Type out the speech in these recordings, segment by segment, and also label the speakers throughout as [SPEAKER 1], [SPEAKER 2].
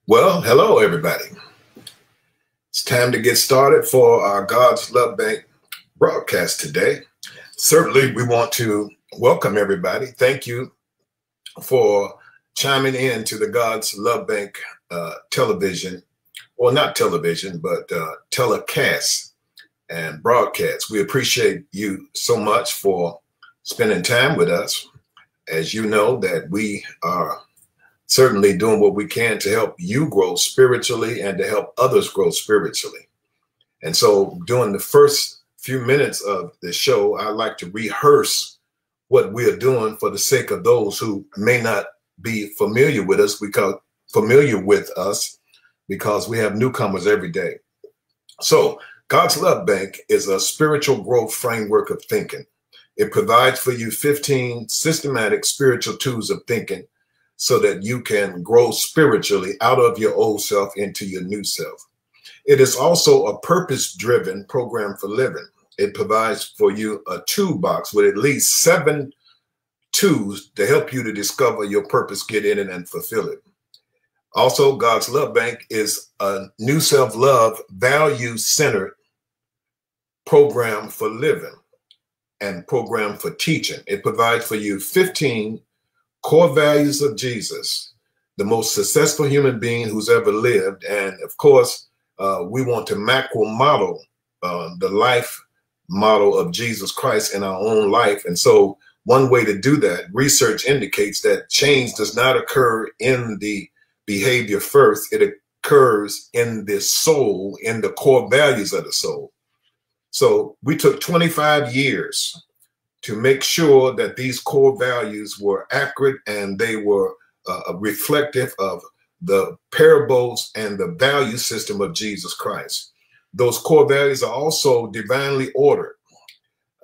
[SPEAKER 1] Well, hello, everybody. It's time to get started for our God's Love Bank broadcast today. Certainly, we want to welcome everybody. Thank you for chiming in to the God's Love Bank television, or not television, but telecast and broadcast. We appreciate you so much for spending time with us. As you know, that we are certainly doing what we can to help you grow spiritually and to help others grow spiritually. And so during the first few minutes of the show, I like to rehearse what we are doing for the sake of those who may not be familiar with us because we have newcomers every day. So God's Love Bank is a spiritual growth framework of thinking. It provides for you 15 systematic spiritual tools of thinking so that you can grow spiritually out of your old self into your new self. It is also a purpose-driven program for living. It provides for you a toolbox with at least 7 tools to help you to discover your purpose, get in it, and fulfill it. Also, God's Love Bank is a new self-love, value-centered program for living and program for teaching. It provides for you 15 core values of Jesus, the most successful human being who's ever lived. And of course, we want to macro model the life model of Jesus Christ in our own life. And so one way to do that, research indicates that change does not occur in the behavior first. It occurs in the soul, in the core values of the soul. So we took 25 years to make sure that these core values were accurate and they were reflective of the parables and the value system of Jesus Christ. Those core values are also divinely ordered.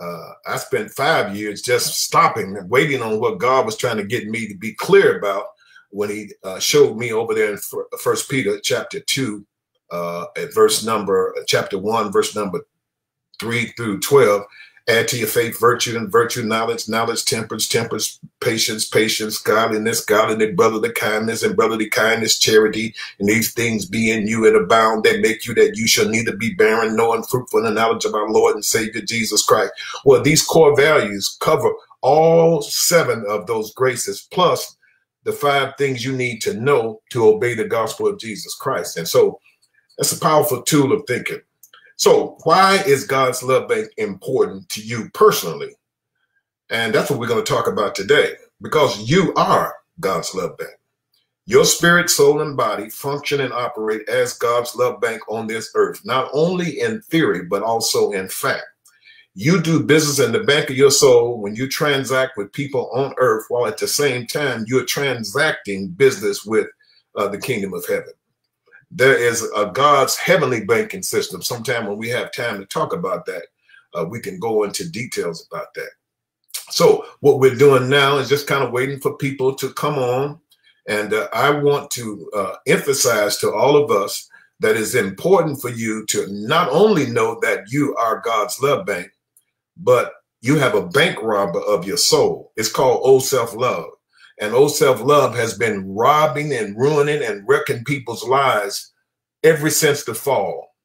[SPEAKER 1] I spent 5 years just stopping and waiting on what God was trying to get me to be clear about when he showed me over there in 1 Peter chapter 2, at chapter 1, verse number 3 through 12. Add to your faith virtue, and virtue knowledge, knowledge temperance, temperance patience, patience godliness, godliness brotherly kindness, and brotherly kindness charity. And these things be in you and abound, that make you that you shall neither be barren nor unfruitful in the knowledge of our Lord and Savior Jesus Christ. Well, these core values cover all 7 of those graces, plus the 5 things you need to know to obey the gospel of Jesus Christ. And so that's a powerful tool of thinking. So why is God's Love Bank important to you personally? And that's what we're going to talk about today, because you are God's Love Bank. Your spirit, soul, and body function and operate as God's Love Bank on this earth, not only in theory, but also in fact. You do business in the bank of your soul when you transact with people on earth, while at the same time, you're transacting business with the kingdom of heaven. There is a God's heavenly banking system. Sometime when we have time to talk about that, we can go into details about that. So what we're doing now is just kind of waiting for people to come on. And I want to emphasize to all of us that it's important for you to not only know that you are God's love bank, but you have a bank robber of your soul. It's called old self-love. And old self-love has been robbing and ruining and wrecking people's lives ever since the fall.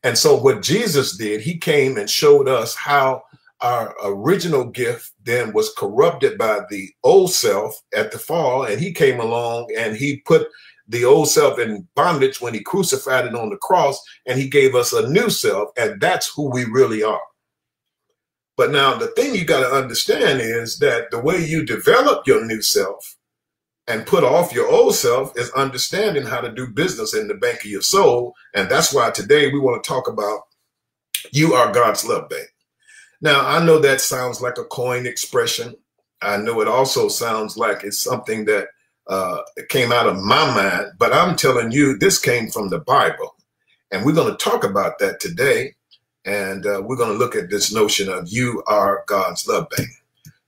[SPEAKER 1] And so what Jesus did, he came and showed us how our original gift then was corrupted by the old self at the fall. And he came along and he put the old self in bondage when he crucified it on the cross, and he gave us a new self. And that's who we really are. But now the thing you got to understand is that the way you develop your new self and put off your old self is understanding how to do business in the bank of your soul. And that's why today we want to talk about you are God's love bank. Now, I know that sounds like a coined expression. I know it also sounds like it's something that came out of my mind, but I'm telling you, this came from the Bible. And we're going to talk about that today. And we're going to look at this notion of you are God's love bank.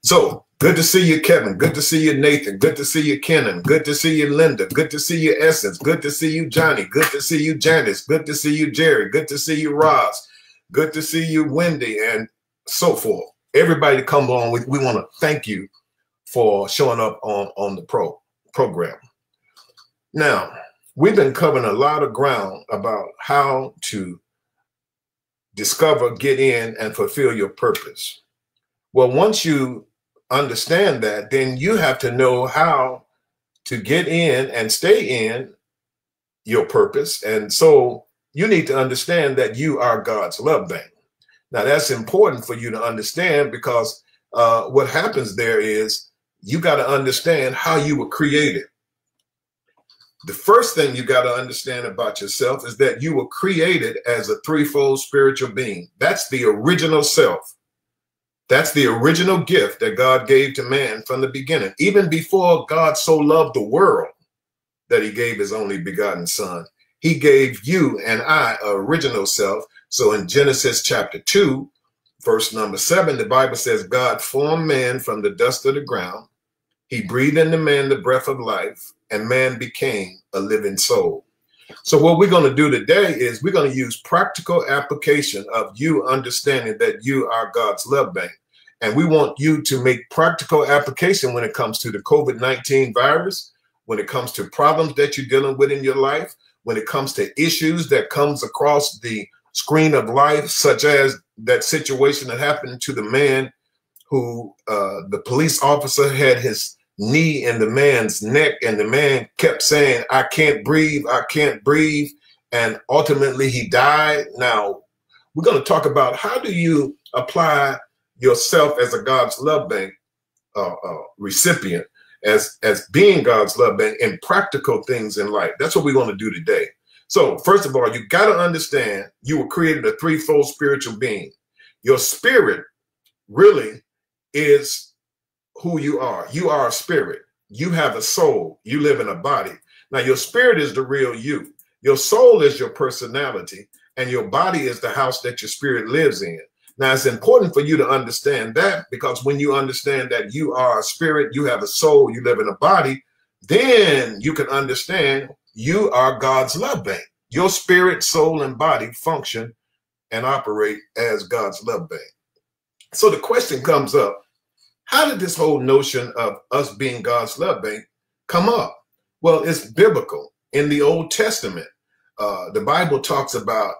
[SPEAKER 1] So good to see you, Kevin. Good to see you, Nathan. Good to see you, Kenan. Good to see you, Linda. Good to see you, Essence. Good to see you, Johnny. Good to see you, Janice. Good to see you, Jerry. Good to see you, Roz. Good to see you, Wendy, and so forth. Everybody come along. We want to thank you for showing up on the program. Now, we've been covering a lot of ground about how to discover, get in, and fulfill your purpose. Well, once you understand that, then you have to know how to get in and stay in your purpose. And so you need to understand that you are God's love bank. Now, that's important for you to understand, because what happens there is you got to understand how you were created. The first thing you got to understand about yourself is that you were created as a threefold spiritual being. That's the original self. That's the original gift that God gave to man from the beginning. Even before God so loved the world that he gave his only begotten son, he gave you and I an original self. So in Genesis chapter 2, verse number 7, the Bible says, God formed man from the dust of the ground. He breathed into man the breath of life, and man became a living soul. So what we're going to do today is we're going to use practical application of you understanding that you are God's love bank. And we want you to make practical application when it comes to the COVID-19 virus, when it comes to problems that you're dealing with in your life, when it comes to issues that comes across the screen of life, such as that situation that happened to the man who the police officer had his knee in the man's neck, and the man kept saying, I can't breathe, I can't breathe. And ultimately he died. Now, we're going to talk about how do you apply yourself as a God's love bank recipient, as being God's love bank in practical things in life. That's what we're going to do today. So first of all, you got to understand you were created a threefold spiritual being. Your spirit really is who you are. You are a spirit. You have a soul. You live in a body. Now, your spirit is the real you. Your soul is your personality, and your body is the house that your spirit lives in. Now, it's important for you to understand that, because when you understand that you are a spirit, you have a soul, you live in a body, then you can understand you are God's love bank. Your spirit, soul, and body function and operate as God's love bank. So the question comes up, how did this whole notion of us being God's love bank come up? Well, it's biblical. In the Old Testament, the Bible talks about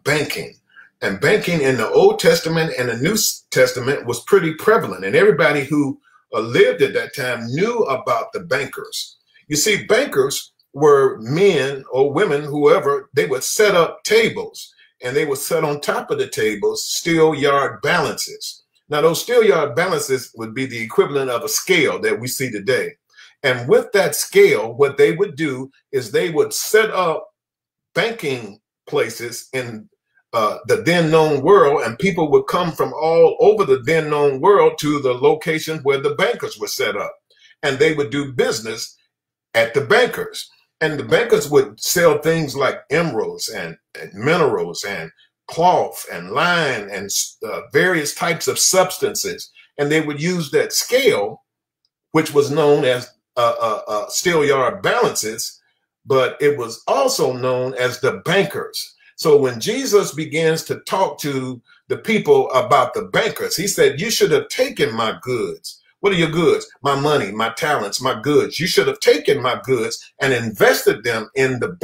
[SPEAKER 1] banking. And banking in the Old Testament and the New Testament was pretty prevalent. And everybody who lived at that time knew about the bankers. You see, bankers were men or women, whoever, they would set up tables, and they would set on top of the tables steel yard balances. Now, those steel yard balances would be the equivalent of a scale that we see today. And with that scale, what they would do is they would set up banking places in the then known world, and people would come from all over the then known world to the location where the bankers were set up. And they would do business at the bankers. And the bankers would sell things like emeralds and minerals and cloth and line and various types of substances. And they would use that scale, which was known as steel yard balances, but it was also known as the bankers. So when Jesus begins to talk to the people about the bankers, he said, you should have taken my goods. What are your goods? My money, my talents, my goods. You should have taken my goods and invested them in the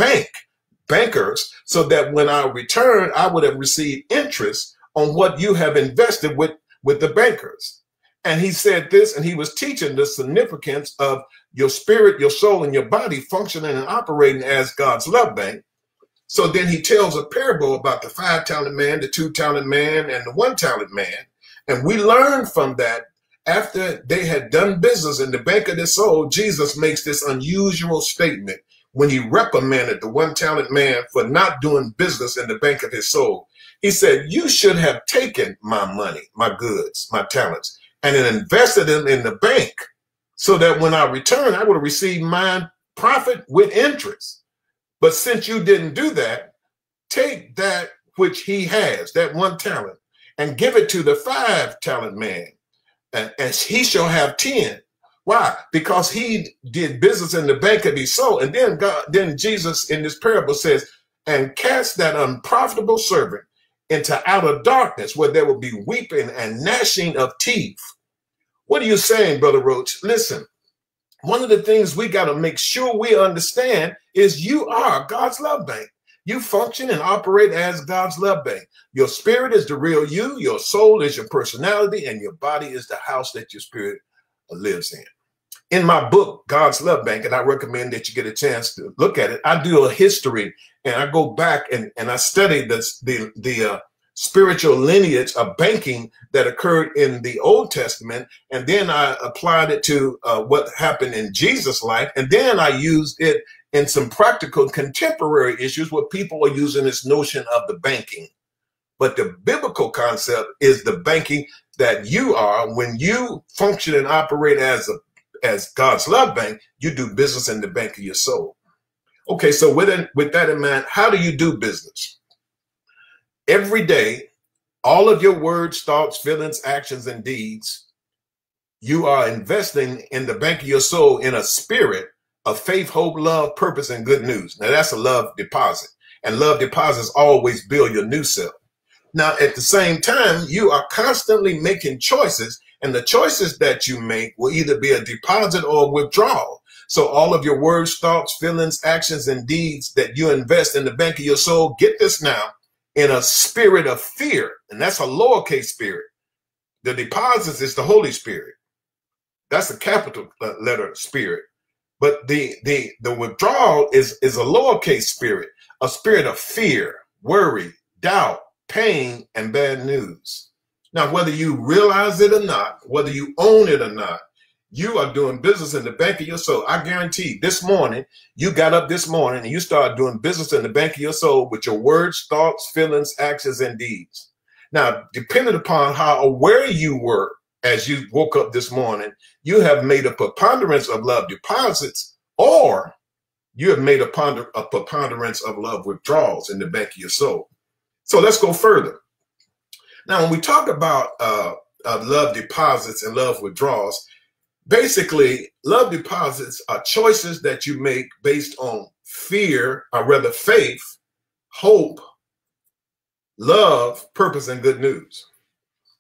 [SPEAKER 1] bankers, so that when I return, I would have received interest on what you have invested with the bankers. And he said this, and he was teaching the significance of your spirit, your soul, and your body functioning and operating as God's love bank. So then he tells a parable about the 5-talent man, the 2-talent man, and the 1-talent man. And we learn from that, after they had done business in the bank of their soul, Jesus makes this unusual statement when he reprimanded the 1-talent man for not doing business in the bank of his soul. He said, you should have taken my money, my goods, my talents, and then invested them in the bank, so that when I return, I would have received my profit with interest. But since you didn't do that, take that which he has, that 1 talent, and give it to the 5-talent man, and he shall have 10. Why? Because he did business in the bank of his soul. And then Jesus in this parable says, and cast that unprofitable servant into outer darkness, where there will be weeping and gnashing of teeth. What are you saying, Brother Roach? Listen, one of the things we got to make sure we understand is you are God's love bank. You function and operate as God's love bank. Your spirit is the real you. Your soul is your personality, and your body is the house that your spirit lives in. In my book, God's Love Bank, and I recommend that you get a chance to look at it, I do a history, and I go back and I study the spiritual lineage of banking that occurred in the Old Testament, and then I applied it to what happened in Jesus' life, and then I used it in some practical contemporary issues where people are using this notion of the banking. But the biblical concept is the banking that you are when you function and operate as God's love bank. You do business in the bank of your soul. Okay, so with that in mind, how do you do business? Every day, all of your words, thoughts, feelings, actions, and deeds, you are investing in the bank of your soul in a spirit of faith, hope, love, purpose, and good news. Now, that's a love deposit. And love deposits always build your new self. Now, at the same time, you are constantly making choices, and the choices that you make will either be a deposit or a withdrawal. So all of your words, thoughts, feelings, actions, and deeds that you invest in the bank of your soul, get this now, in a spirit of fear. And that's a lowercase spirit. The deposits is the Holy Spirit. That's a capital letter spirit. But the withdrawal is a lowercase spirit, a spirit of fear, worry, doubt, pain, and bad news. Now, whether you realize it or not, whether you own it or not, you are doing business in the bank of your soul. I guarantee this morning, you got up this morning and you started doing business in the bank of your soul with your words, thoughts, feelings, actions, and deeds. Now, depending upon how aware you were as you woke up this morning, you have made a preponderance of love deposits, or you have made a preponderance of love withdrawals in the bank of your soul. So let's go further. Now, when we talk about love deposits and love withdrawals, basically, love deposits are choices that you make based on fear, or rather faith, hope, love, purpose, and good news.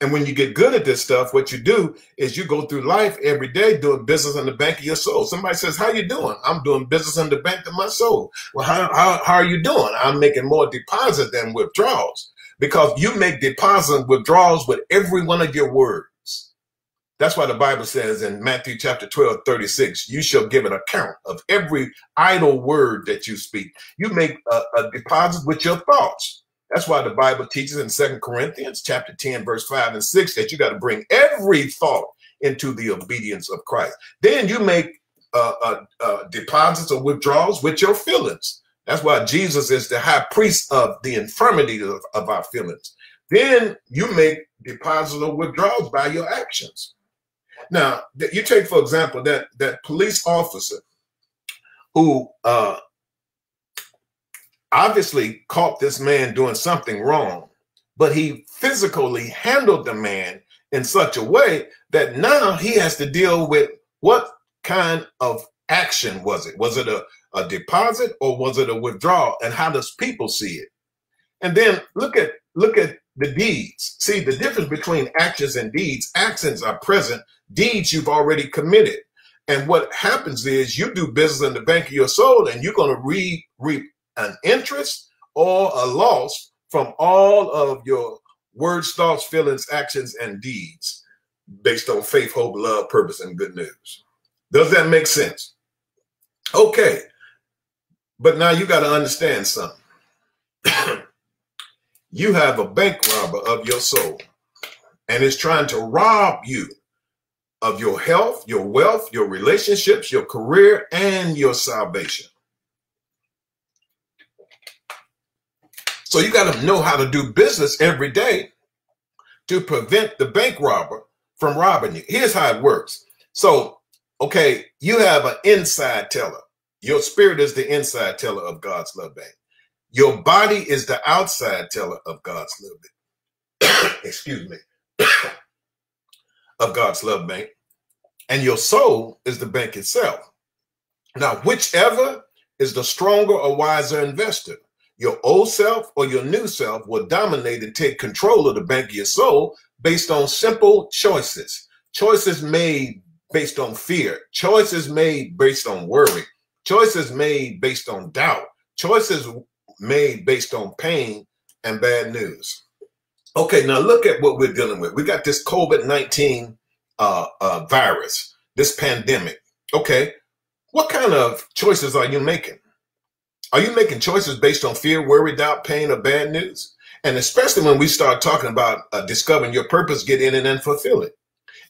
[SPEAKER 1] And when you get good at this stuff, what you do is you go through life every day doing business in the bank of your soul. Somebody says, how you doing? I'm doing business in the bank of my soul. Well, how are you doing? I'm making more deposits than withdrawals, because you make deposits and withdrawals with every one of your words. That's why the Bible says in Matthew chapter 12:36, you shall give an account of every idle word that you speak. You make a deposit with your thoughts. That's why the Bible teaches in 2 Corinthians chapter 10, verse 5 and 6, that you got to bring every thought into the obedience of Christ. Then you make deposits or withdrawals with your feelings. That's why Jesus is the high priest of the infirmity of our feelings. Then you make deposits or withdrawals by your actions. Now, you take, for example, that police officer who obviously caught this man doing something wrong, but he physically handled the man in such a way that now he has to deal with what kind of action was it? Was it a deposit or was it a withdrawal? And how does people see it? And then look at the deeds. See the difference between actions and deeds. Actions are present. Deeds you've already committed. And what happens is you do business in the bank of your soul, and you're going to reap an interest or a loss from all of your words, thoughts, feelings, actions, and deeds based on faith, hope, love, purpose, and good news. Does that make sense? Okay. But now you got to understand something. You have a bank robber of your soul, and it's trying to rob you of your health, your wealth, your relationships, your career, and your salvation. So you got to know how to do business every day to prevent the bank robber from robbing you. Here's how it works. So, okay, you have an inside teller. Your spirit is the inside teller of God's love bank. Your body is the outside teller of God's love bank. Excuse me. Of God's love bank. And your soul is the bank itself. Now, whichever is the stronger or wiser investor, your old self or your new self will dominate and take control of the bank of your soul based on simple choices. Choices made based on fear, choices made based on worry, choices made based on doubt, choices made based on pain and bad news. Okay, now look at what we're dealing with. We got this COVID-19 virus, this pandemic. Okay, what kind of choices are you making? Are you making choices based on fear, worry, doubt, pain, or bad news? And especially when we start talking about discovering your purpose, get in it and fulfill it.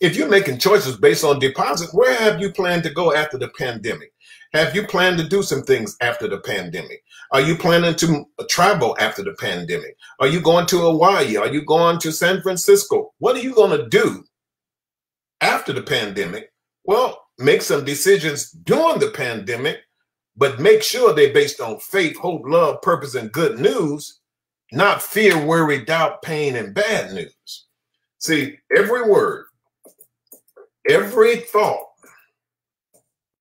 [SPEAKER 1] If you're making choices based on deposit, where have you planned to go after the pandemic? Have you planned to do some things after the pandemic? Are you planning to travel after the pandemic? Are you going to Hawaii? Are you going to San Francisco? What are you going to do after the pandemic? Well, make some decisions during the pandemic, but make sure they're based on faith, hope, love, purpose, and good news, not fear, worry, doubt, pain, and bad news. See, every word, every thought,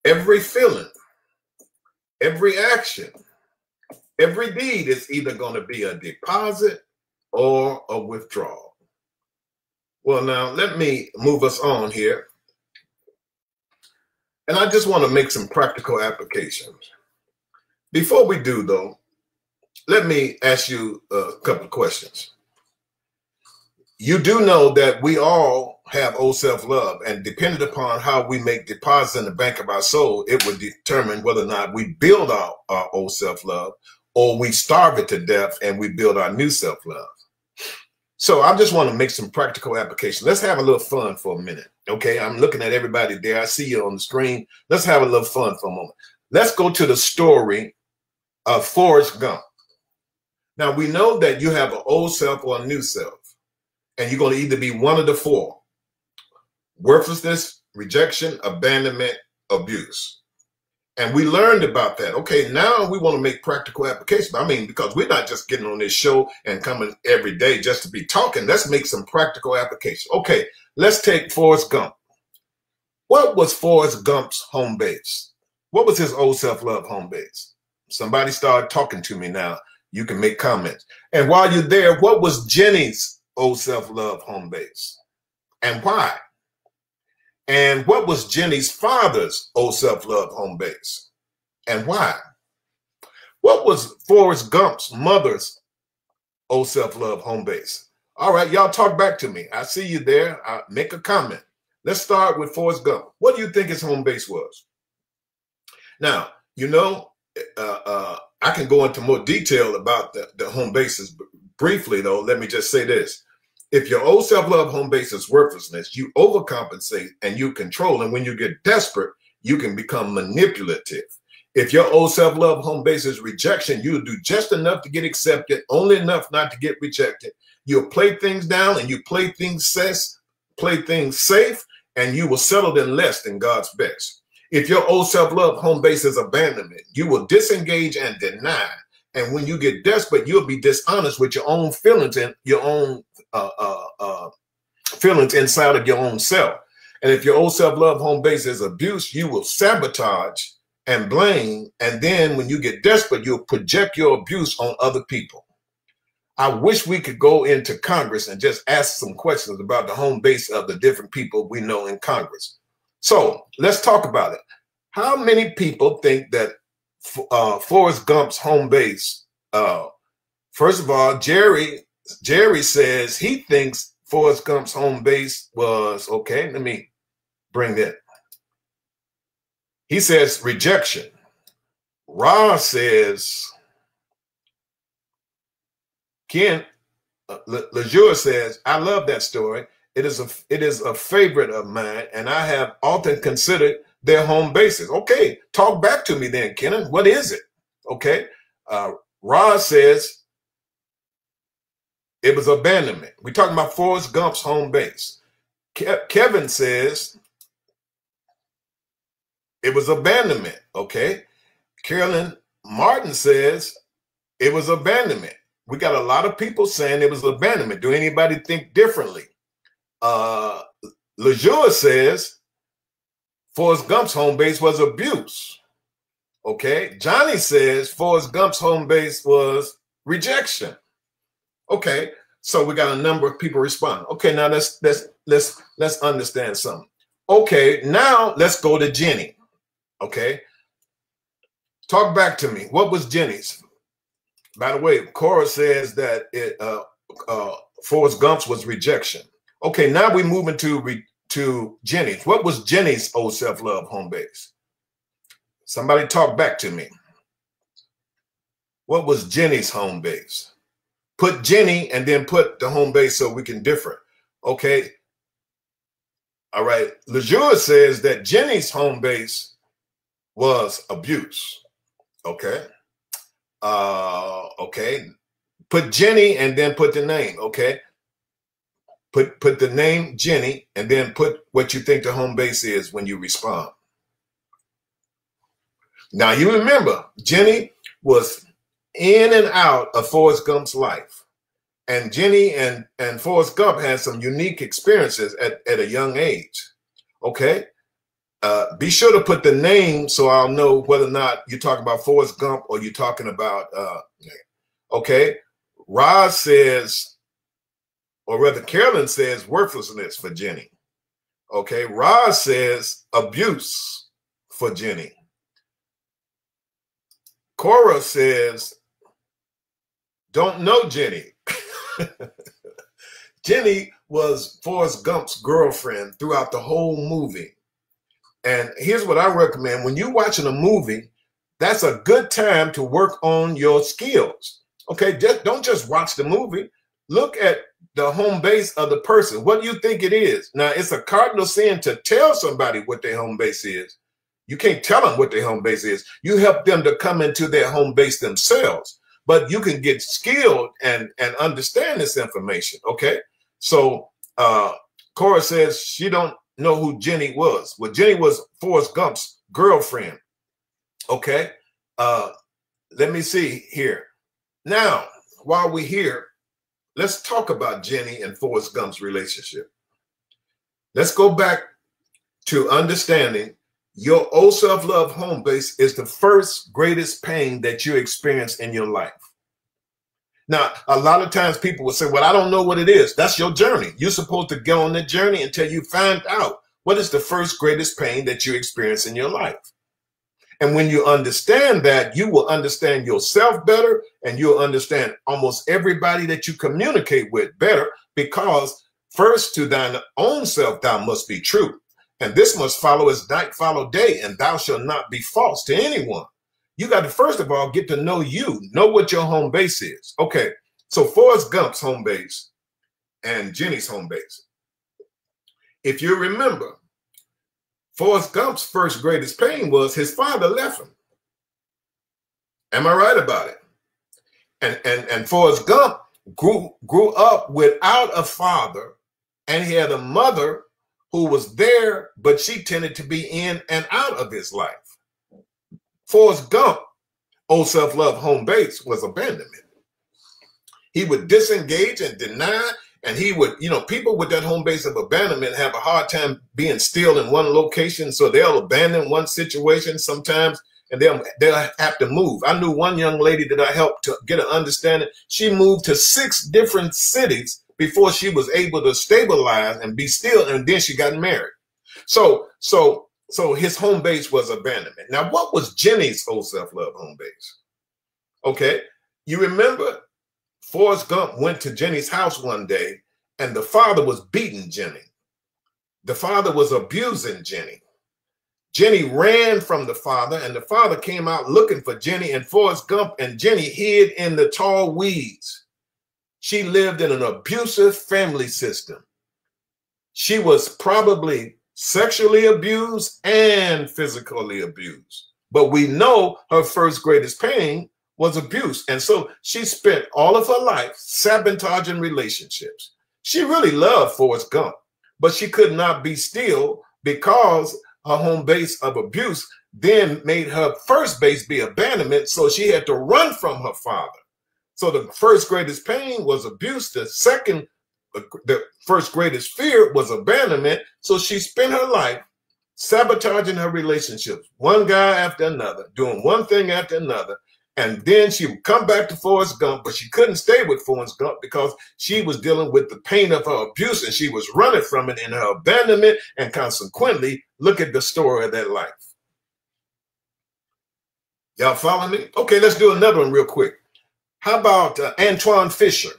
[SPEAKER 1] every feeling, every action, every deed is either going to be a deposit or a withdrawal. Well, now let me move us on here. And I just want to make some practical applications. Before we do, though, let me ask you a couple of questions. You do know that we all have old self-love, and depending upon how we make deposits in the bank of our soul, it would determine whether or not we build our old self-love or we starve it to death and we build our new self-love. So I just want to make some practical application. Let's have a little fun for a minute. Okay, I'm looking at everybody there. I see you on the screen. Let's have a little fun for a moment. Let's go to the story of Forrest Gump. Now, we know that you have an old self or a new self, and you're going to either be one of the four: worthlessness, rejection, abandonment, abuse. And we learned about that. Okay, now we want to make practical application. I mean, because we're not just getting on this show and coming every day just to be talking. Let's make some practical application. Okay, let's take Forrest Gump. What was Forrest Gump's home base? What was his old self-love home base? Somebody start talking to me now. You can make comments. And while you're there, what was Jenny's old self-love home base? And why? And what was Jenny's father's old self-love home base? And why? What was Forrest Gump's mother's old self-love home base? All right, y'all talk back to me. I see you there. Make a comment. Let's start with Forrest Gump. What do you think his home base was? Now, you know, I can go into more detail about the home bases. Briefly, though, let me just say this. If your old self-love home base is worthlessness, you overcompensate and you control. And when you get desperate, you can become manipulative. If your old self-love home base is rejection, you'll do just enough to get accepted, only enough not to get rejected. You'll play things down and you play things safe, and you will settle in less than God's best. If your old self-love home base is abandonment, you will disengage and deny. And when you get desperate, you'll be dishonest with your own feelings and your own feelings inside of your own self. And if your old self-love home base is abuse, you will sabotage and blame. And then when you get desperate, you'll project your abuse on other people. I wish we could go into Congress and just ask some questions about the home base of the different people we know in Congress. So let's talk about it. How many people think that Forrest Gump's home base? First of all, Jerry says he thinks Forrest Gump's home base was, okay, let me bring that. He says rejection. Ross says, Ken, LeJour says, I love that story. It is a favorite of mine, and I have often considered their home bases. Okay, talk back to me then, Kenan. What is it? Okay. Ross says it was abandonment. We're talking about Forrest Gump's home base. Kevin says it was abandonment. Okay. Carolyn Martin says it was abandonment. We got a lot of people saying it was abandonment. Do anybody think differently? LeJour says Forrest Gump's home base was abuse. Okay. Johnny says Forrest Gump's home base was rejection. Okay. So we got a number of people responding. Okay. Now let's understand something. Okay, now let's go to Jenny. Okay. Talk back to me. What was Jenny's? By the way, Cora says that Forrest Gump's was rejection. Okay, now we're moving to Jenny's. What was Jenny's old self-love home base? Somebody talk back to me. What was Jenny's home base? Put Jenny and then put the home base so we can differ. Okay. All right. LeJour says that Jenny's home base was abuse. Okay. Okay. Put Jenny and then put the name. Okay. Put the name Jenny and then put what you think the home base is when you respond. Now you remember Jenny was in and out of Forrest Gump's life. And Jenny and Forrest Gump had some unique experiences at a young age. Okay. Be sure to put the name so I'll know whether or not you're talking about Forrest Gump or you're talking about, okay. Roz says, or rather Carolyn says worthlessness for Jenny. Okay. Roz says abuse for Jenny. Cora says, don't know Jenny. Jenny was Forrest Gump's girlfriend throughout the whole movie. And here's what I recommend. When you're watching a movie, that's a good time to work on your skills. Okay, don't just watch the movie. Look at the home base of the person. What do you think it is? Now, it's a cardinal sin to tell somebody what their home base is. You can't tell them what their home base is. You help them to come into their home base themselves. But you can get skilled and understand this information, okay? So Cora says she don't know who Jenny was. Well, Jenny was Forrest Gump's girlfriend, okay? Let me see here. Now, while we're here, let's talk about Jenny and Forrest Gump's relationship. Let's go back to understanding your old self-love home base is the first greatest pain that you experience in your life. Now, a lot of times people will say, well, I don't know what it is. That's your journey. You're supposed to go on that journey until you find out what is the first greatest pain that you experience in your life. And when you understand that, you will understand yourself better and you'll understand almost everybody that you communicate with better, because first to thine own self thou must be true. And this must follow as night follow day, and thou shalt not be false to anyone. You got to, first of all, get to know you, know what your home base is. Okay, so Forrest Gump's home base and Jenny's home base. If you remember, Forrest Gump's first greatest pain was his father left him. Am I right about it? And Forrest Gump grew up without a father, and he had a mother who was there, but she tended to be in and out of his life. Forrest Gump, old self-love home base, was abandonment. He would disengage and deny, and he would, people with that home base of abandonment have a hard time being still in one location, so they'll abandon one situation sometimes, and they'll have to move. I knew one young lady that I helped to get an understanding. She moved to 6 different cities before she was able to stabilize and be still, and then she got married. So his home base was abandonment. Now, what was Jenny's old self-love home base? Okay, you remember Forrest Gump went to Jenny's house one day, and the father was beating Jenny. The father was abusing Jenny. Jenny ran from the father, and the father came out looking for Jenny, and Forrest Gump and Jenny hid in the tall weeds. She lived in an abusive family system. She was probably sexually abused and physically abused. But we know her first greatest pain was abuse. And so she spent all of her life sabotaging relationships. She really loved Forrest Gump, but she could not be still because her home base of abuse then made her first base be abandonment. So she had to run from her father. So the first greatest pain was abuse. The first greatest fear was abandonment. So she spent her life sabotaging her relationships, one guy after another, doing one thing after another. And then she would come back to Forrest Gump, but she couldn't stay with Forrest Gump because she was dealing with the pain of her abuse and she was running from it in her abandonment. And consequently, look at the story of that life. Y'all follow me? Okay, let's do another one real quick. How about Antoine Fisher?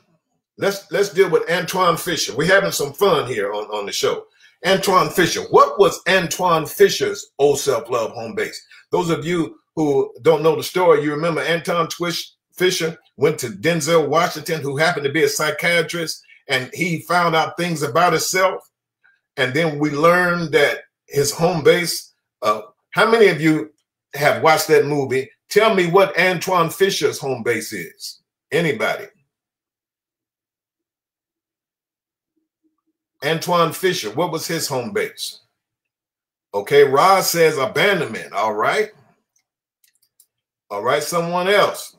[SPEAKER 1] Let's deal with Antoine Fisher. We're having some fun here on the show. Antoine Fisher. What was Antoine Fisher's old self-love home base? Those of you who don't know the story, you remember Antoine Fisher went to Denzel Washington, who happened to be a psychiatrist, and he found out things about himself. And then we learned that his home base, how many of you have watched that movie? Tell me what Antoine Fisher's home base is. Anybody? Antoine Fisher, what was his home base? Okay, Roz says abandonment. All right. All right, someone else.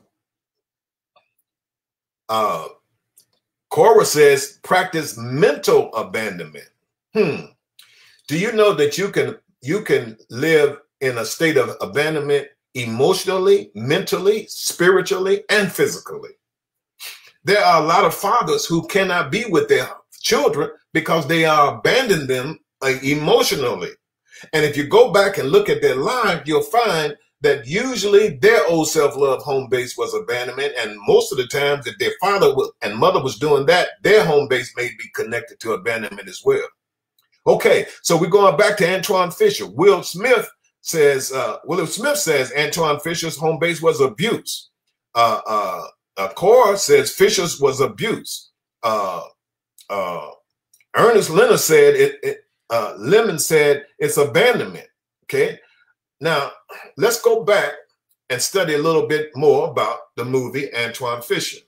[SPEAKER 1] Cora says practice mental abandonment. Do you know that you can live in a state of abandonment emotionally, mentally, spiritually, and physically? There are a lot of fathers who cannot be with their children because they are abandoning them emotionally. And if you go back and look at their life, you'll find that usually their old self-love home base was abandonment. And most of the times that their father and mother was doing that, their home base may be connected to abandonment as well. Okay, so we're going back to Antoine Fisher. Will Smith says Antoine Fisher's home base was abuse. Cora says Fisher's was abuse. Ernest Leonard said Lemon said it's abandonment. Okay, now let's go back and study a little bit more about the movie Antoine Fisher.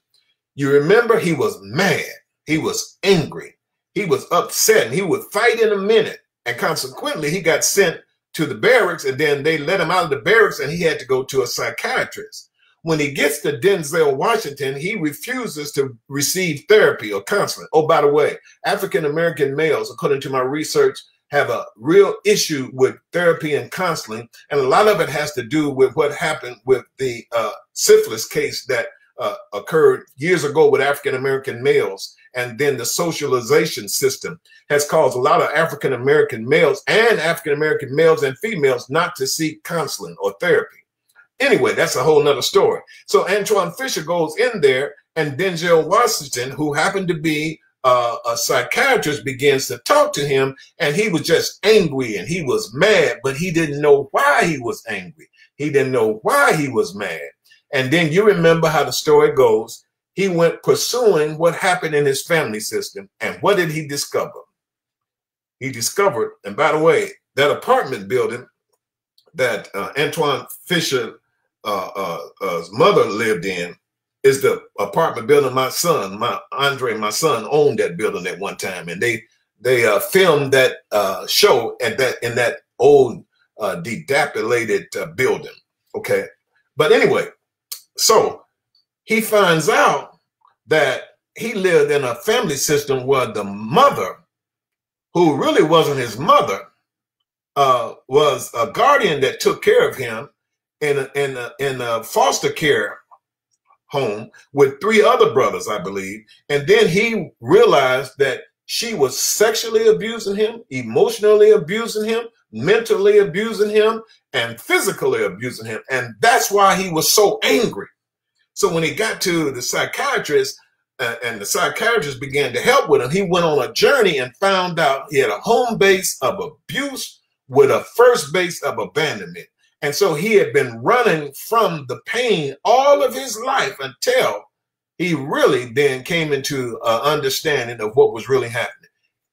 [SPEAKER 1] You remember he was mad, he was angry, he was upset, and he would fight in a minute. And consequently, he got sent to the barracks, and then they let him out of the barracks, and he had to go to a psychiatrist. When he gets to Denzel Washington, he refuses to receive therapy or counseling. Oh, by the way, African-American males, according to my research, have a real issue with therapy and counseling. And a lot of it has to do with what happened with the syphilis case that occurred years ago with African-American males. And then the socialization system has caused a lot of African-American males and females not to seek counseling or therapy. Anyway, that's a whole nother story. So Antoine Fisher goes in there, and Denzel Washington, who happened to be a psychiatrist, begins to talk to him, and he was just angry and he was mad, but he didn't know why he was angry. He didn't know why he was mad. And then you remember how the story goes. He went pursuing what happened in his family system. And what did he discover? He discovered, and by the way, that apartment building that Antoine Fisher's mother lived in is the apartment building my son owned that building at one time. And they filmed that show in that old dilapidated building. Okay. But anyway, so he finds out that he lived in a family system where the mother, who really wasn't his mother, was a guardian that took care of him in a foster care home with 3 other brothers, I believe. And then he realized that she was sexually abusing him, emotionally abusing him, mentally abusing him, and physically abusing him. And that's why he was so angry. So when he got to the psychiatrist and the psychiatrist began to help with him, he went on a journey and found out he had a home base of abuse with a first base of abandonment. And so he had been running from the pain all of his life until he really then came into an understanding of what was really happening.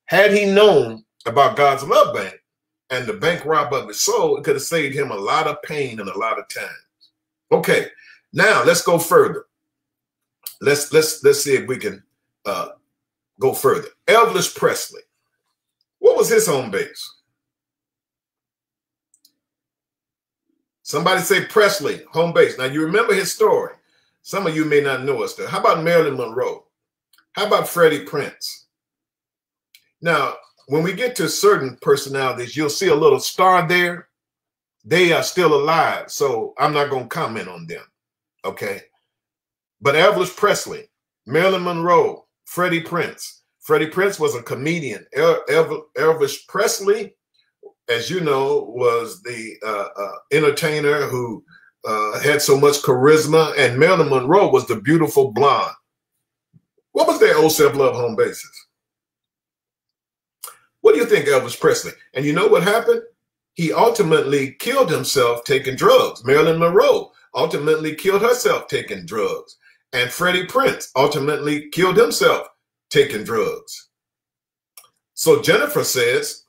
[SPEAKER 1] Had he known about God's love bank and the bank rob of his soul, it could have saved him a lot of pain and a lot of time. Okay, now let's go further. Let's see if we can go further. Elvis Presley. What was his home base? Somebody say Presley, home base. Now, you remember his story. Some of you may not know his story. How about Marilyn Monroe? How about Freddie Prinze? Now, when we get to certain personalities, you'll see a little star there. They are still alive, so I'm not going to comment on them. Okay. But Elvis Presley, Marilyn Monroe, Freddie Prinze. Freddie Prinze was a comedian. Elvis Presley, as you know, was the entertainer who had so much charisma, and Marilyn Monroe was the beautiful blonde. What was their old self-love home bases? What do you think, Elvis Presley? And you know what happened? He ultimately killed himself taking drugs. Marilyn Monroe ultimately killed herself taking drugs. And Freddie Prinze ultimately killed himself taking drugs. So Jennifer says,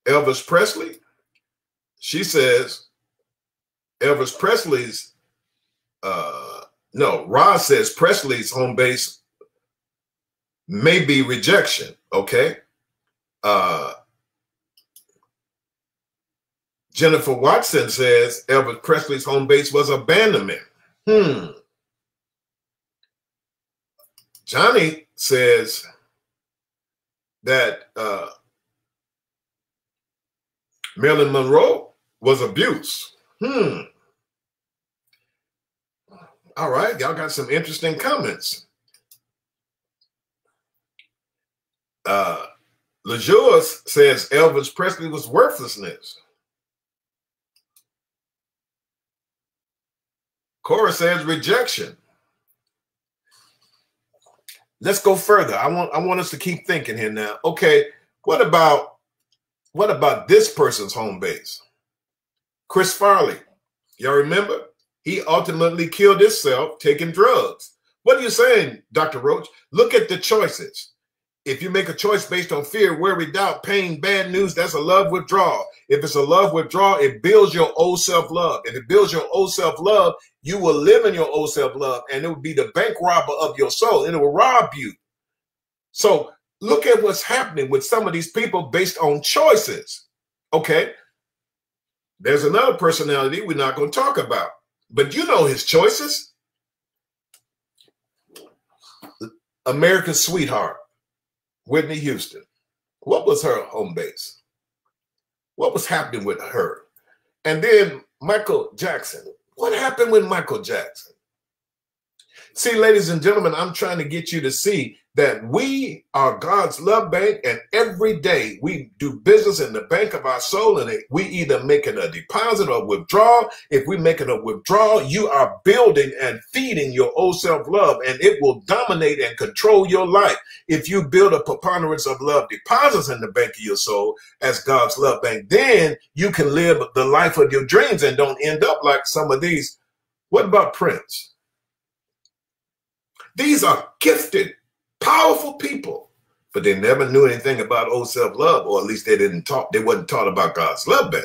[SPEAKER 1] Elvis Presley, she says, Elvis Presley's, no, Roz says Presley's home base may be rejection, okay? Jennifer Watson says Elvis Presley's home base was abandonment. Johnny says that Marilyn Monroe was abuse. All right, y'all got some interesting comments. LeJour says Elvis Presley was worthlessness. Cora says rejection. Let's go further. I want us to keep thinking here now. Okay, what about this person's home base? Chris Farley. Y'all remember? He ultimately killed himself taking drugs. What are you saying, Dr. Roach? Look at the choices. If you make a choice based on fear, worry, doubt, pain, bad news, that's a love withdrawal. If it's a love withdrawal, it builds your old self-love. If it builds your old self-love, you will live in your old self-love, and it will be the bank robber of your soul, and it will rob you. So look at what's happening with some of these people based on choices. Okay, there's another personality we're not going to talk about, but you know his choices. America's sweetheart, Whitney Houston. What was her home base? What was happening with her? And then Michael Jackson. What happened with Michael Jackson? See, ladies and gentlemen, I'm trying to get you to see that we are God's love bank, and every day we do business in the bank of our soul, and we either making a deposit or withdrawal. If we making a withdrawal, you are building and feeding your old self-love, and it will dominate and control your life. If you build a preponderance of love deposits in the bank of your soul as God's love bank, then you can live the life of your dreams and don't end up like some of these. What about Prince? These are gifted, powerful people, but they never knew anything about old self-love, or at least they wasn't taught about God's love bank.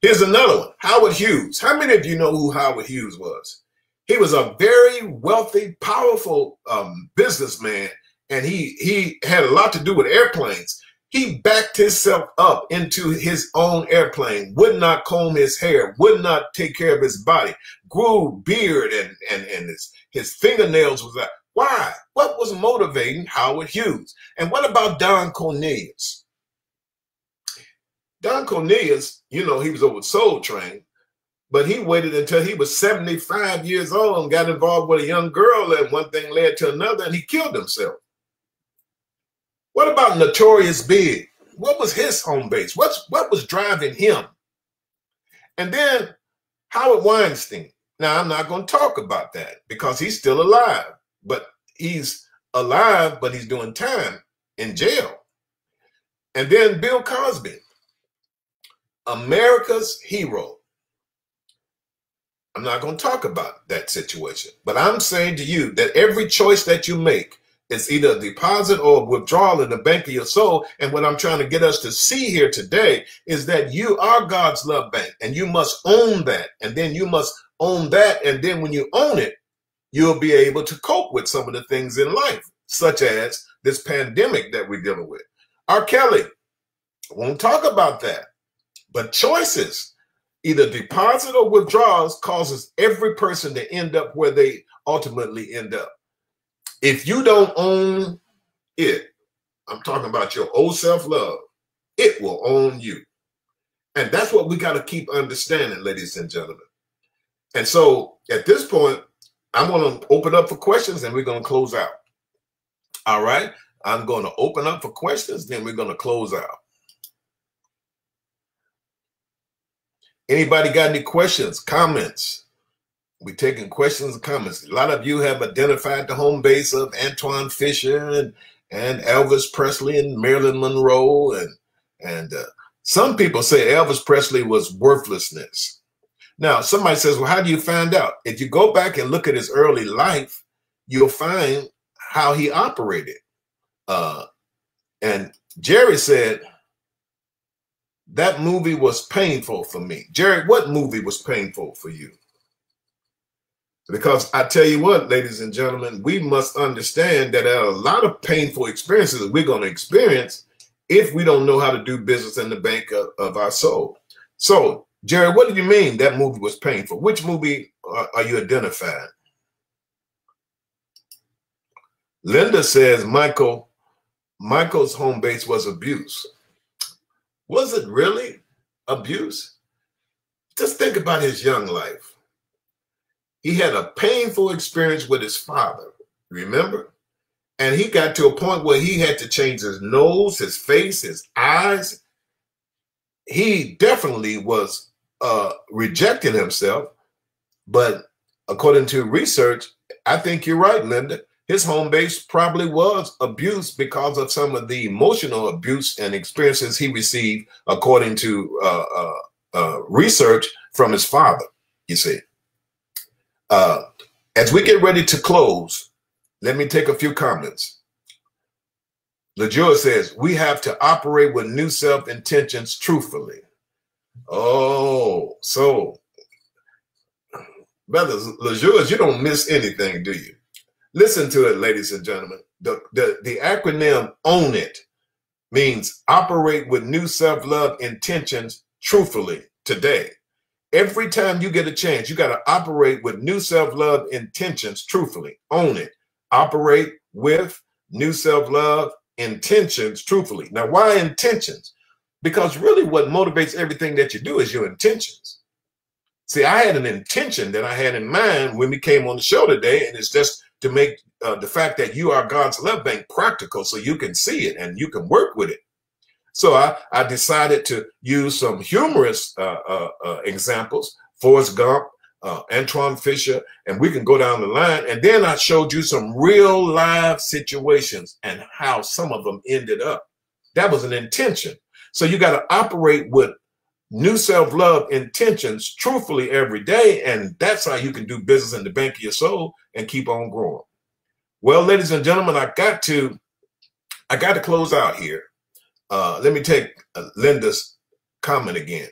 [SPEAKER 1] Here's another one, Howard Hughes. How many of you know who Howard Hughes was? He was a very wealthy, powerful businessman, and he had a lot to do with airplanes. He backed himself up into his own airplane, would not comb his hair, would not take care of his body, grew beard, and his fingernails was out. Why? What was motivating Howard Hughes? And what about Don Cornelius? Don Cornelius, you know, he was over Soul Train, but he waited until he was 75 years old and got involved with a young girl, and one thing led to another, and he killed himself. What about Notorious Big? What was his home base? What was driving him? And then Howard Weinstein. Now, I'm not going to talk about that because he's still alive, but he's alive, but he's doing time in jail. And then Bill Cosby, America's hero. I'm not going to talk about that situation, but I'm saying to you that every choice that you make is either a deposit or a withdrawal in the bank of your soul. And what I'm trying to get us to see here today is that you are God's love bank, and you must own that. And then you must own that. And then when you own it, you'll be able to cope with some of the things in life, such as this pandemic that we're dealing with. R. Kelly, won't talk about that. But choices, either deposit or withdrawals, causes every person to end up where they ultimately end up. If you don't own it, I'm talking about your old self-love, it will own you. And that's what we got to keep understanding, ladies and gentlemen. And so at this point, I'm going to open up for questions and we're going to close out. All right. I'm going to open up for questions, then we're going to close out. Anybody got any questions, comments? We're taking questions and comments. A lot of you have identified the home base of Antoine Fisher and Elvis Presley and Marilyn Monroe. And some people say Elvis Presley was worthlessness. Now, somebody says, well, how do you find out? If you go back and look at his early life, you'll find how he operated. And Jerry said, that movie was painful for me. Jerry, what movie was painful for you? Because I tell you what, ladies and gentlemen, we must understand that there are a lot of painful experiences that we're going to experience if we don't know how to do business in the bank of our soul. So, Jerry, what do you mean that movie was painful? Which movie are you identifying? Linda says Michael's home base was abuse. Was it really abuse? Just think about his young life. He had a painful experience with his father, remember? And he got to a point where he had to change his nose, his face, his eyes. He definitely was rejecting himself. But according to research, I think you're right, Linda. His home base probably was abuse because of some of the emotional abuse and experiences he received, according to research from his father, you see. As we get ready to close, let me take a few comments. LeJoy says, we have to operate with new self-intentions truthfully. Oh, so, brothers, LeJoy, you don't miss anything, do you? Listen to it, ladies and gentlemen. The acronym OWN IT means operate with new self-love intentions truthfully today. Every time you get a chance, you got to operate with new self-love intentions truthfully. Own it. Operate with new self-love intentions truthfully. Now, why intentions? Because really what motivates everything that you do is your intentions. See, I had an intention that I had in mind when we came on the show today, and it's just to make the fact that you are God's love bank practical so you can see it and you can work with it. So I decided to use some humorous examples, Forrest Gump, Antoine Fisher, and we can go down the line. And then I showed you some real live situations and how some of them ended up. That was an intention. So you got to operate with new self-love intentions truthfully every day. And that's how you can do business in the bank of your soul and keep on growing. Well, ladies and gentlemen, I got to close out here. Let me take Linda's comment again.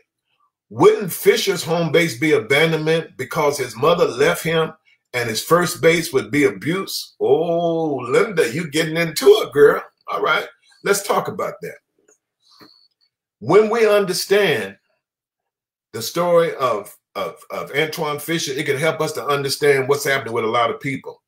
[SPEAKER 1] Wouldn't Fisher's home base be abandonment because his mother left him and his first base would be abuse? Oh, Linda, you getting into it, girl. All right, let's talk about that. When we understand the story of Antoine Fisher, it can help us to understand what's happening with a lot of people.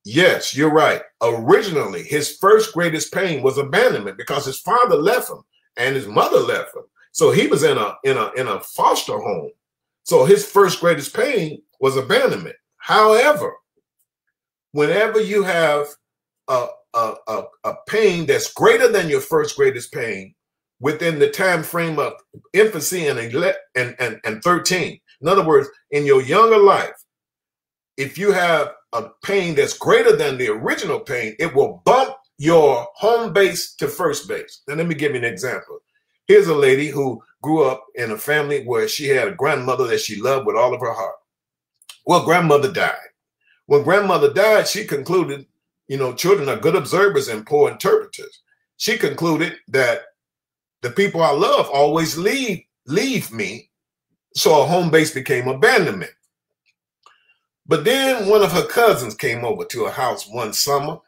[SPEAKER 1] Yes, you're right. Originally, his first greatest pain was abandonment because his father left him and his mother left him. So he was in a foster home. So his first greatest pain was abandonment. However, whenever you have a pain that's greater than your first greatest pain within the time frame of infancy and 13, in other words, in your younger life, if you have a pain that's greater than the original pain, it will bump your home base to first base. Now, let me give you an example. Here's a lady who grew up in a family where she had a grandmother that she loved with all of her heart. Well, grandmother died. When grandmother died, she concluded, children are good observers and poor interpreters. She concluded that the people I love always leave me, so a home base became abandonment. But then one of her cousins came over to her house one summer,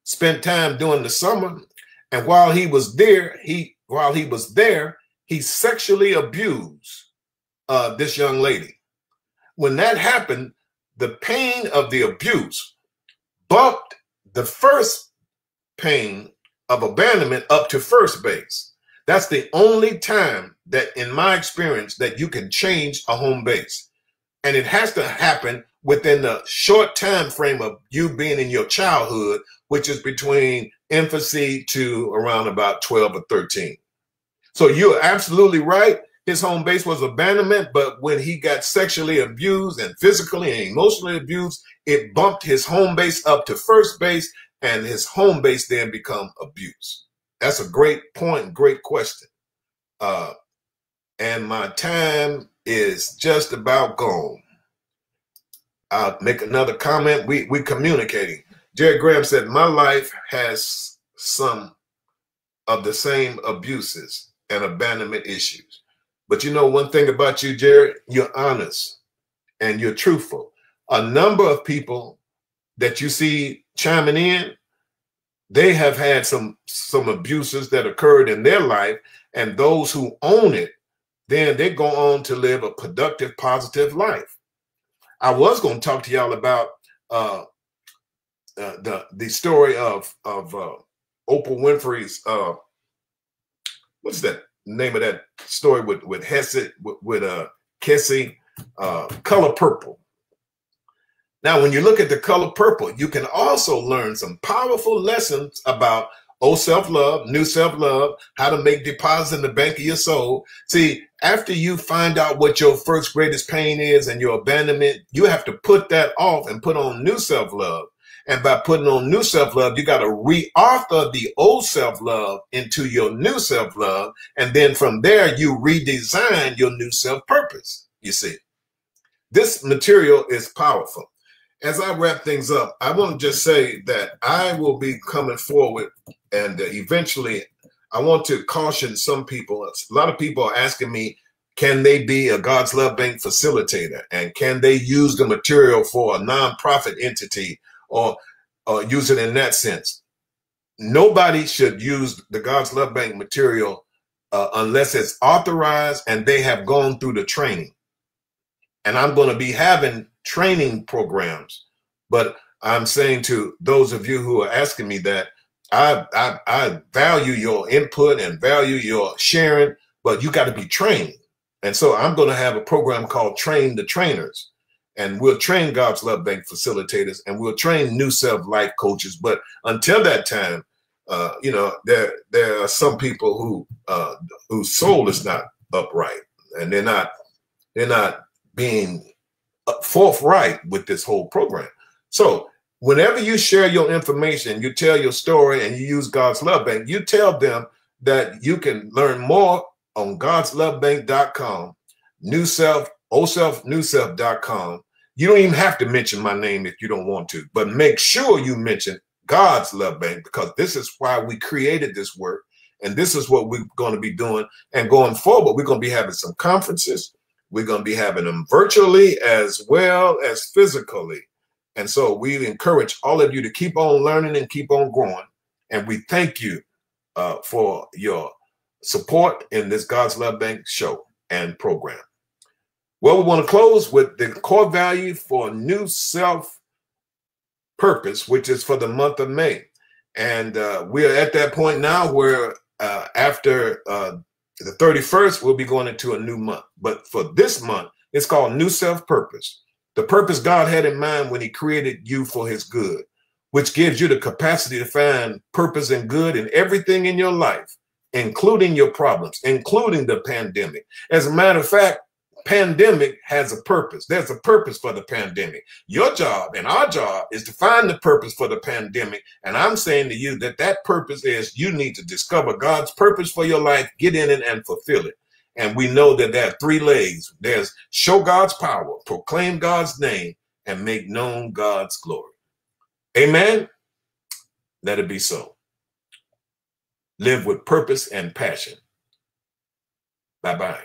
[SPEAKER 1] spent time during the summer, and while he was there, he sexually abused this young lady. When that happened, the pain of the abuse bumped the first pain of abandonment up to first base. That's the only time that, in my experience, that you can change a home base. And it has to happen within the short time frame of you being in your childhood, which is between infancy to around about 12 or 13. So you're absolutely right. His home base was abandonment, but when he got sexually abused and physically and emotionally abused, it bumped his home base up to first base, and his home base then become abuse. That's a great point, great question. And my time is just about gone. I'll make another comment. We communicating. Jerry Graham said, my life has some of the same abuses and abandonment issues. But you know one thing about you, Jerry, you're honest and you're truthful. A number of people that you see chiming in, they have had some abuses that occurred in their life, and those who own it, then they go on to live a productive, positive life. I was going to talk to y'all about the story of Oprah Winfrey's what's that name of that story with Hesse with Kessie, Color Purple. Now, when you look at The Color Purple, you can also learn some powerful lessons about old self-love, new self-love, how to make deposits in the bank of your soul. See, after you find out what your first greatest pain is and your abandonment, you have to put that off and put on new self-love. And by putting on new self-love, you got to re-author the old self-love into your new self-love. And then from there, you redesign your new self-purpose. You see, this material is powerful. As I wrap things up, I want to just say that I will be coming forward, and eventually I want to caution some people. A lot of people are asking me, can they be a God's Love Bank facilitator? And can they use the material for a nonprofit entity or use it in that sense? Nobody should use the God's Love Bank material unless it's authorized and they have gone through the training. And I'm going to be having training programs, but I'm saying to those of you who are asking me that, I value your input and value your sharing, but you got to be trained. And so I'm going to have a program called Train the Trainers, and we'll train God's Love Bank facilitators, and we'll train new self-life coaches. But until that time, you know, there are some people whose soul is not upright, and they're not being forthright with this whole program. So whenever you share your information, you tell your story, and you use God's Love Bank, you tell them that you can learn more on godslovebank.com, new self, old self, new self.com. You don't even have to mention my name if you don't want to, but make sure you mention God's Love Bank, because this is why we created this work. And this is what we're going to be doing. And going forward, we're going to be having some conferences. We're going to be having them virtually as well as physically. And so we encourage all of you to keep on learning and keep on growing. And we thank you for your support in this God's Love Bank show and program. Well, we want to close with the core value for new self-purpose, which is for the month of May. And we are at that point now where after the 31st, we'll be going into a new month. But for this month, it's called New Self-Purpose. The purpose God had in mind when he created you for his good, which gives you the capacity to find purpose and good in everything in your life, including your problems, including the pandemic. As a matter of fact, pandemic has a purpose. There's a purpose for the pandemic. Your job and our job is to find the purpose for the pandemic. And I'm saying to you that that purpose is you need to discover God's purpose for your life, get in it and fulfill it. And we know that there are three legs. There's show God's power, proclaim God's name, and make known God's glory. Amen. Let it be so. Live with purpose and passion. Bye-bye.